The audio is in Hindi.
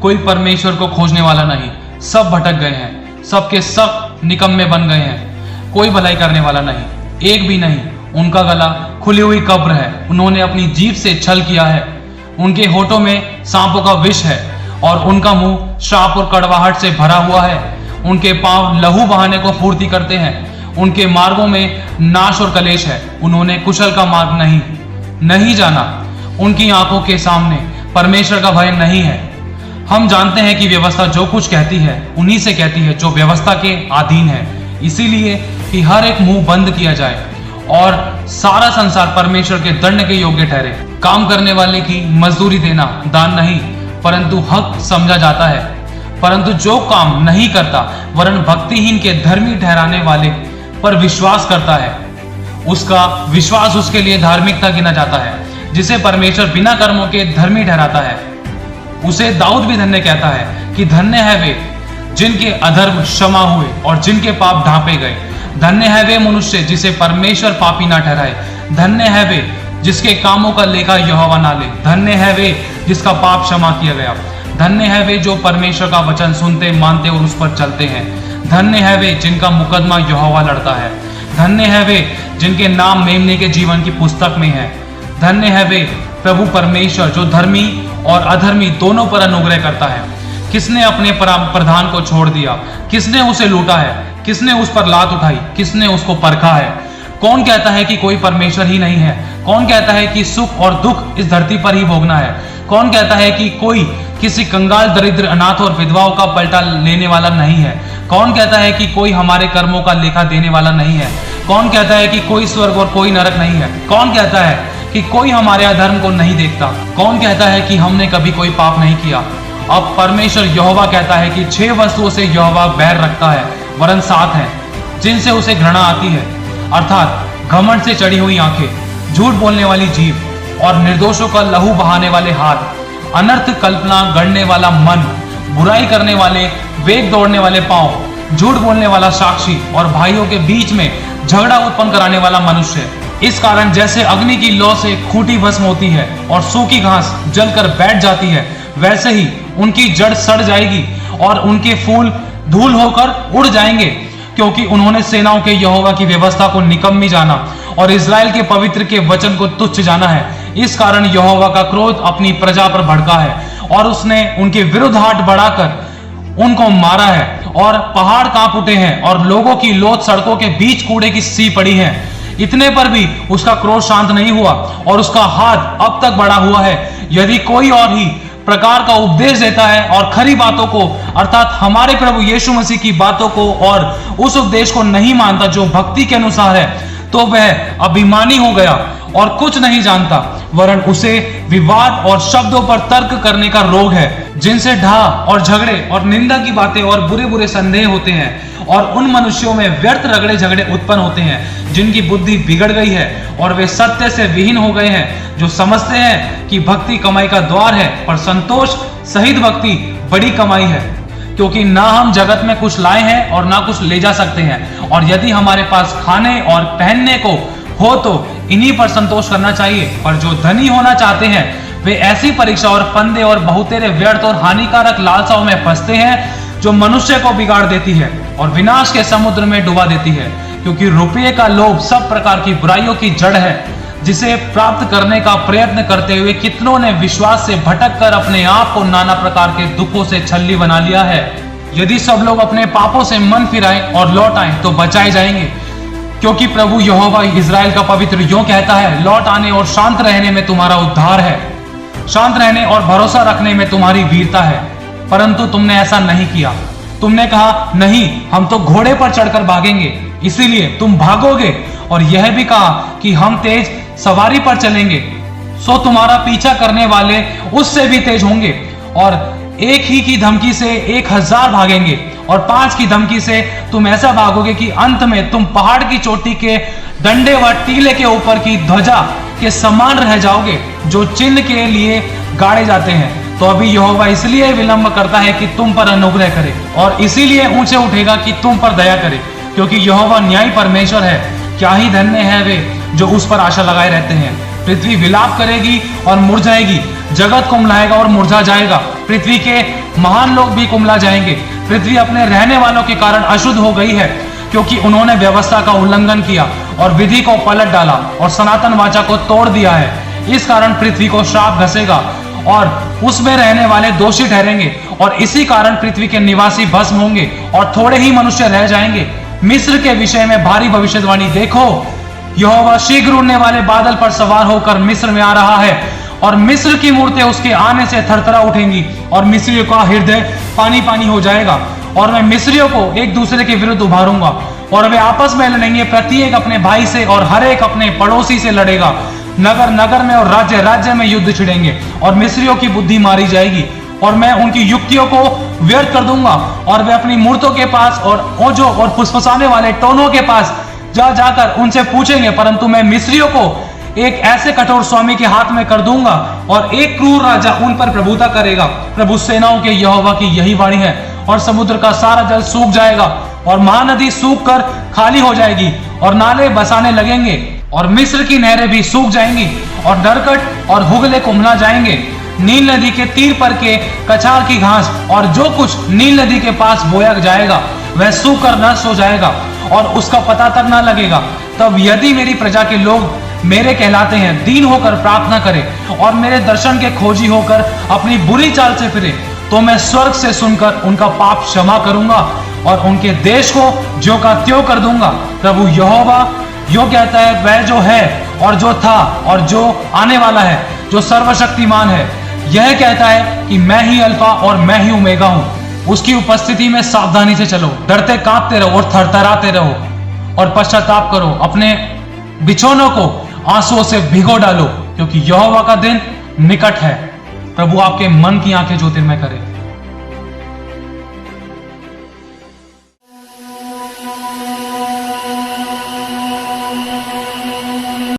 कोई परमेश्वर को खोजने वाला नहीं, सब भटक गए हैं, सबके सब निकम्मे बन गए हैं। कोई भलाई करने वाला नहीं, एक भी नहीं। उनका गला खुली हुई कब्र है, उन्होंने अपनी जीभ से छल किया है। उनके होठों में सांपों का विष है और उनका मुंह श्राप और कड़वाहट से भरा हुआ है। उनके पांव लहू बहाने को फूर्ति करते हैं, उनके मार्गों में नाश और कलेश है। उन्होंने कुशल का मार्ग नहीं जाना। उनकी आंखों के सामने परमेश्वर का भय नहीं है। हम जानते हैं कि व्यवस्था जो कुछ कहती है उन्हीं से कहती है जो व्यवस्था के अधीन है, इसीलिए कि हर एक मुंह बंद किया जाए और सारा संसार परमेश्वर के दंड के योग्य ठहरे। काम करने वाले की मजदूरी देना दान नहीं परंतु हक समझा जाता है, परंतु जो काम नहीं करता वरन भक्तिहीन के धर्मी ठहराने वाले पर विश्वास करता है, उसका विश्वास उसके लिए धार्मिकता गिना जाता है। जिसे परमेश्वर बिना कर्मों के धर्मी ठहराता है उसे दाऊद भी धन्य कहता है कि धन्य है वे जिनके अधर्म क्षमा हुए और जिनके पाप ढांपे गए। धन्य है वे मनुष्य जिसे परमेश्वर पापी ना ठहराए। धन्य है वे जिसके कामों का लेखा यहोवा ना ले। धन्य है वे जिसका पाप क्षमा किया गया। धन्य है वे जो परमेश्वर का वचन सुनते मानते और उस पर चलते हैं। धन्य है वे जिनका मुकदमा यहोवा लड़ता है। धन्य है वे जिनके नाम मेमने के जीवन की पुस्तक में है। धन्य है वे प्रभु परमेश्वर जो धर्मी और अधर्मी दोनों पर अनुग्रह करता है। किसने अपने प्रधान को छोड़ दिया? किसने उसे लूटा है? किसने उस पर लात उठाई? किसने उसको परखा है? कौन कहता है कि कोई परमेश्वर ही नहीं है? कौन कहता है कि सुख और दुख इस धरती पर ही भोगना है? कौन कहता है कि कोई किसी कंगाल, दरिद्र, अनाथ और विधवाओं का पलटा लेने वाला नहीं है? कौन कहता है कि कोई हमारे कर्मों का लेखा देने वाला नहीं है? कौन कहता है कि कोई स्वर्ग और कोई नरक नहीं है? कौन कहता है कि कोई हमारे अधर्म को नहीं देखता? कौन कहता है कि हमने कभी कोई पाप नहीं किया? अब परमेश्वर यहोवा कहता है कि 6 वस्तुओं से यहोवा बैर रखता है, वरन 7 है जिनसे उसे घृणा आती है, अर्थात घमंड से चढ़ी हुई आंखें, झूठ बोलने वाली जीभ और निर्दोषों का लहू बहाने वाले हाथ, अनर्थ कल्पना गढ़ने वाला मन, बुराई करने वाले, वेग दौड़ने वाले पांव, झूठ बोलने वाला साक्षी और भाइयों के बीच में झगड़ा उत्पन्न कराने वाला मनुष्य। इस कारण जैसे अग्नि की लौ से खूंटी भस्म होती है और सूखी घास जलकर बैठ जाती है, वैसे ही उनकी जड़ सड़ जाएगी और उनके फूल धूल होकर उड़ जाएंगे, क्योंकि उन्होंने सेनाओं के यहोवा की व्यवस्था को निकम्मी जाना और इस्राएल के पवित्र के वचन को तुच्छ जाना है। इस कारण यहोवा का क्रोध अपनी प्रजा पर भड़का है और उसने उनके विरुद्ध हाथ बढ़ाकर उनको मारा है और पहाड़ कांप उठे हैं और लोगों की लोथ सड़कों के बीच कूड़े की सी पड़ी है। इतने पर भी उसका क्रोध शांत नहीं हुआ और उसका हाथ अब तक बढ़ा हुआ है। यदि कोई और ही प्रकार का उपदेश देता है और खरी बातों को अर्थात हमारे प्रभु यीशु मसीह की बातों को और उस उपदेश को नहीं मानता जो भक्ति के अनुसार है, तो वह अभिमानी हो गया और कुछ नहीं जानता, वरन उसे विवाद और शब्दों पर तर्क करने का रोग है, जिनसे ढाह और झगड़े और निंदा की बातें और बुरे बुरे संदेह होते हैं। और उन मनुष्यों में व्यर्थ रगड़े झगड़े उत्पन्न होते हैं जिनकी बुद्धि बिगड़ गई है और वे सत्य से विहीन हो गए हैं, जो समझते हैं कि भक्ति कमाई का द्वार है, पर संतोष सहित भक्ति बड़ी कमाई है। क्योंकि ना हम जगत में कुछ लाए हैं और ना कुछ ले जा सकते हैं, और यदि हमारे पास खाने और पहनने को हो तो इन्हीं पर संतोष करना चाहिए। पर जो धनी होना चाहते हैं वे ऐसी परीक्षा और फंदे और बहुतेरे व्यर्थ और हानिकारक लालसाओं में फंसते हैं जो मनुष्य को बिगाड़ देती है और विनाश के समुद्र में डुबा देती है। क्योंकि रुपये का लोभ सब प्रकार की बुराइयों की जड़ है, जिसे प्राप्त करने का प्रयत्न करते हुए कितनों ने विश्वास से भटक कर अपने आप को नाना प्रकार के दुखों से छल्ली बना लिया है। यदि सब लोग अपने पापों से मन फिराएं और लौट आएं तो बचाए जाएंगे। क्योंकि प्रभु यहोवा इस्राएल का पवित्र यूं कहता है, लौट आने और शांत रहने में तुम्हारा उद्धार है, शांत रहने और भरोसा रखने में तुम्हारी वीरता है। परंतु तुमने ऐसा नहीं किया। तुमने कहा, नहीं, हम तो घोड़े पर चढ़कर भागेंगे, इसीलिए तुम भागोगे, और यह भी कहा कि हम तेज सवारी पर चलेंगे, सो तुम्हारा पीछा करने वाले उससे भी तेज होंगे। और एक ही की धमकी से 1000 भागेंगे, और 5 की धमकी से तुम ऐसा भागोगे कि अंत में तुम पहाड़ की चोटी के डंडे व टीले के ऊपर की ध्वजा के समान रह जाओगे, जो चिन्ह के लिए गाड़े जाते हैं। तो अभी यहोवा इसलिए विलंब करता है कि तुम पर अनुग्रह करे, और इसीलिए ऊंचे उठेगा कि तुम पर दया करे, क्योंकि यहोवा न्यायी परमेश्वर है। क्या ही धन्य है वे जो उस पर आशा लगाए रहते हैं। पृथ्वी विलाप करेगी और मुरझाएगी, जगत कुमलाएगा और मुरझा जाएगा, पृथ्वी के महान लोग भी कुम्हला जाएंगे। पृथ्वी अपने रहने वालों के कारण अशुद्ध हो गई है, क्योंकि उन्होंने व्यवस्था का उल्लंघन किया और विधि को पलट डाला और सनातन वाचा को तोड़ दिया है। इस कारण पृथ्वी को श्राप घसेगा और उसमें रहने वाले दोषी ठहरेंगे, और इसी कारण पृथ्वी के निवासी भस्म होंगे और थोड़े ही मनुष्य रह जाएंगे। मिस्र के विषय में भारी भविष्यवाणी देखो, यहोवा शीघ्र उड़ने वाले बादल पर सवार होकर मिस्र में आ रहा है, और मिस्र की मूर्तें उसके आने से थरथरा उठेंगी, और मिस्रियों का हृदय पानी पानी हो जाएगा। और मैं मिस्रियों को एक दूसरे के विरुद्ध उभारूंगा, और वे आपस में लड़ेंगे, प्रत्येक अपने भाई से और हर एक अपने पड़ोसी से लड़ेगा। नगर नगर में और राज्य राज्य में युद्ध छिड़ेंगे, और मिस्रियों की बुद्धि मारी जाएगी, और मैं उनकी युक्तियों को व्यर्थ कर दूंगा, और वे अपनी मूर्तों के पास और ओझों और फुसफुसाने वाले टोनों के पास जा जाकर उनसे पूछेंगे। परंतु मैं मिस्रियों को एक ऐसे कठोर स्वामी के हाथ में कर दूंगा, और एक क्रूर राजा उन पर प्रभुता करेगा। प्रभु सेनाओं के यहोवा की यही वाणी है। और समुद्र का सारा जल सूख जाएगा, और महानदी सूख कर खाली हो जाएगी, और नाले बसाने लगेंगे, और मिस्र की नहरें भी सूख जाएंगी, और नरकट और हुगले कुम्हला जाएंगे। नील नदी के तीर पर के कछार की घास और जो कुछ नील नदी के पास बोया जाएगा वह सूख कर नष्ट हो जाएगा, और उसका पता तक ना लगेगा। तब यदि मेरी प्रजा के लोग मेरे कहलाते हैं, दीन होकर प्रार्थना करें और मेरे दर्शन के खोजी होकर अपनी बुरी चाल से फिरे, तो मैं स्वर्ग से सुनकर उनका पाप क्षमा करूंगा और उनके देश को ज्यों का त्यों कर दूंगा। प्रभु यहोवा यो कहता है, वह जो है और जो था और जो आने वाला है, जो सर्वशक्तिमान है, यह कहता है कि मैं ही अल्फा और मैं ही ओमेगा हूं। उसकी उपस्थिति में सावधानी से चलो, डरते कांपते रहो और थरथराते रहो, और पश्चाताप करो, अपने बिछौनों को आंसुओं से भिगो डालो, क्योंकि यहोवा का दिन निकट है। प्रभु आपके मन की आंखें ज्योतिर्मय करे।